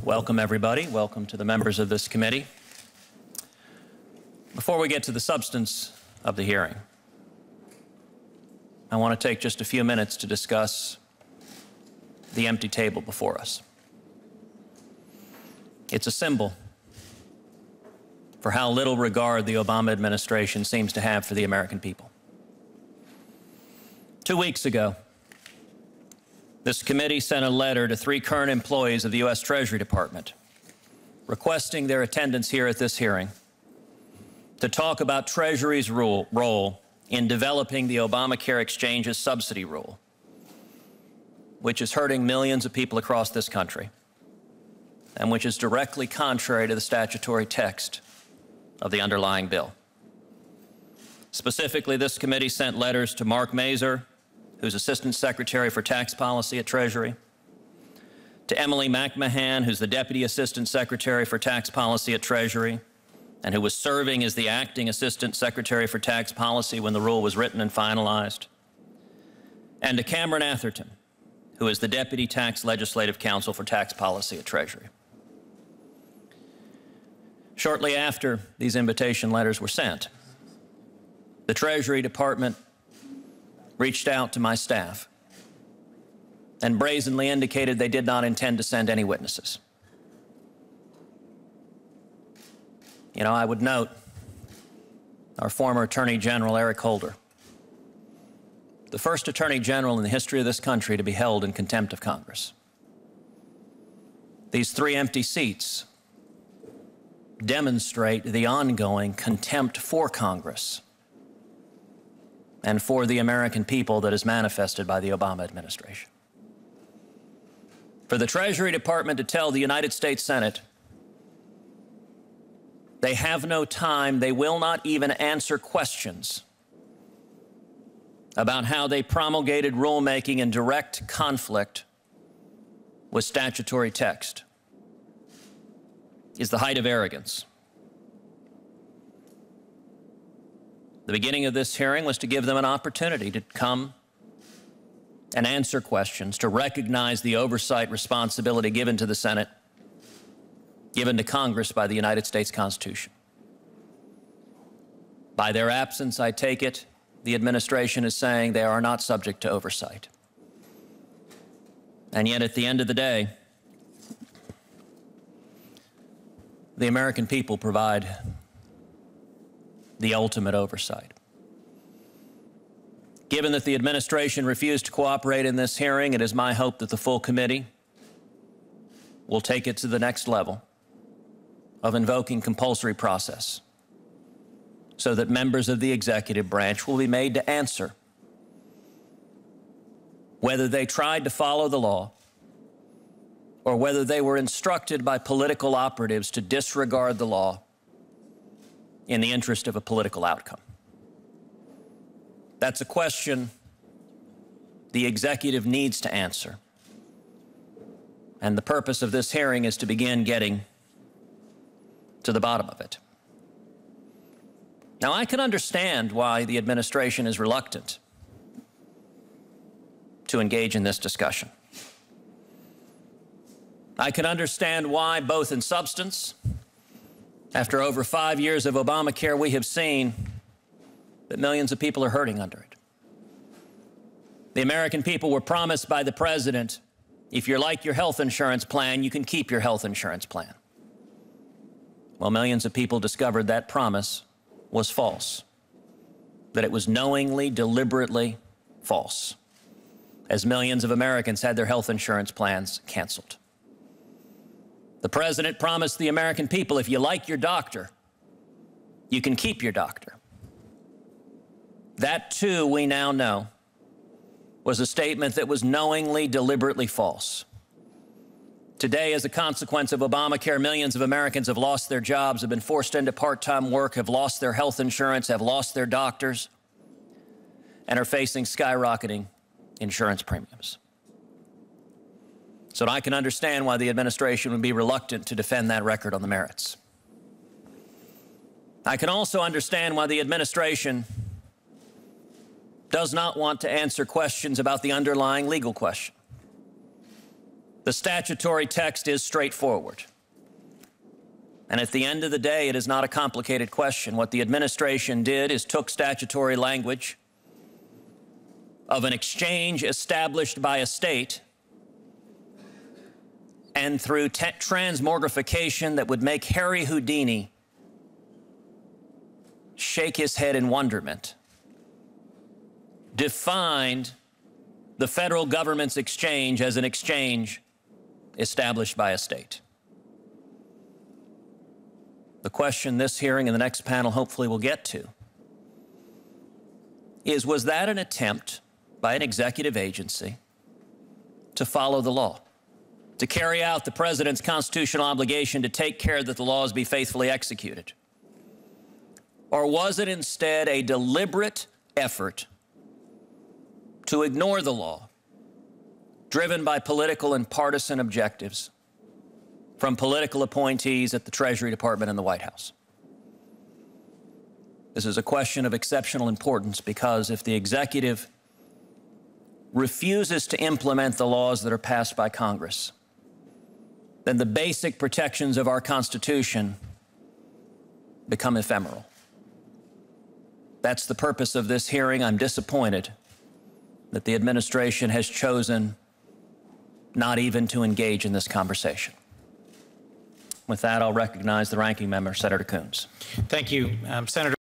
Welcome, everybody. Welcome to the members of this committee. Before we get to the substance of the hearing, I want to take just a few minutes to discuss the empty table before us. It's a symbol for how little regard the Obama administration seems to have for the American people. 2 weeks ago, this committee sent a letter to 3 current employees of the U.S. Treasury Department requesting their attendance here at this hearing to talk about Treasury's role in developing the Obamacare exchanges subsidy rule, which is hurting millions of people across this country and which is directly contrary to the statutory text of the underlying bill. Specifically, this committee sent letters to Mark Mazur, who's Assistant Secretary for Tax Policy at Treasury, to Emily McMahon, who's the Deputy Assistant Secretary for Tax Policy at Treasury, and who was serving as the Acting Assistant Secretary for Tax Policy when the rule was written and finalized, and to Cameron Atherton, who is the Deputy Tax Legislative Counsel for Tax Policy at Treasury. Shortly after these invitation letters were sent, the Treasury Department reached out to my staff and brazenly indicated they did not intend to send any witnesses. You know, I would note our former Attorney General, Eric Holder, the first Attorney General in the history of this country to be held in contempt of Congress. These 3 empty seats demonstrate the ongoing contempt for Congress and for the American people that is manifested by the Obama administration. For the Treasury Department to tell the United States Senate they have no time, they will not even answer questions about how they promulgated rulemaking in direct conflict with statutory text is the height of arrogance. The beginning of this hearing was to give them an opportunity to come and answer questions, to recognize the oversight responsibility given to the Senate, given to Congress by the United States Constitution. By their absence, I take it, the administration is saying they are not subject to oversight. And yet, at the end of the day, the American people provide the ultimate oversight. Given that the administration refused to cooperate in this hearing, it is my hope that the full committee will take it to the next level of invoking compulsory process so that members of the executive branch will be made to answer whether they tried to follow the law or whether they were instructed by political operatives to disregard the law in the interest of a political outcome. That's a question the executive needs to answer. And the purpose of this hearing is to begin getting to the bottom of it. Now, I can understand why the administration is reluctant to engage in this discussion. I can understand why, both in substance, after over 5 years of Obamacare, we have seen that millions of people are hurting under it. The American people were promised by the president, if you like your health insurance plan, you can keep your health insurance plan. Well, millions of people discovered that promise was false, that it was knowingly, deliberately false, as millions of Americans had their health insurance plans canceled. The president promised the American people, if you like your doctor, you can keep your doctor. That, too, we now know, was a statement that was knowingly, deliberately false. Today, as a consequence of Obamacare, millions of Americans have lost their jobs, have been forced into part-time work, have lost their health insurance, have lost their doctors, and are facing skyrocketing insurance premiums. So I can understand why the administration would be reluctant to defend that record on the merits. I can also understand why the administration does not want to answer questions about the underlying legal question. The statutory text is straightforward. And at the end of the day, it is not a complicated question. What the administration did is took statutory language of an exchange established by a state, and through transmogrification that would make Harry Houdini shake his head in wonderment, defined the federal government's exchange as an exchange established by a state. The question this hearing and the next panel hopefully will get to is, was that an attempt by an executive agency to follow the law, to carry out the president's constitutional obligation to take care that the laws be faithfully executed? Or was it instead a deliberate effort to ignore the law, driven by political and partisan objectives from political appointees at the Treasury Department and the White House? This is a question of exceptional importance, because if the executive refuses to implement the laws that are passed by Congress, then the basic protections of our Constitution become ephemeral. That's the purpose of this hearing. I'm disappointed that the administration has chosen not even to engage in this conversation. With that, I'll recognize the ranking member, Senator Cruz. Thank you, Senator.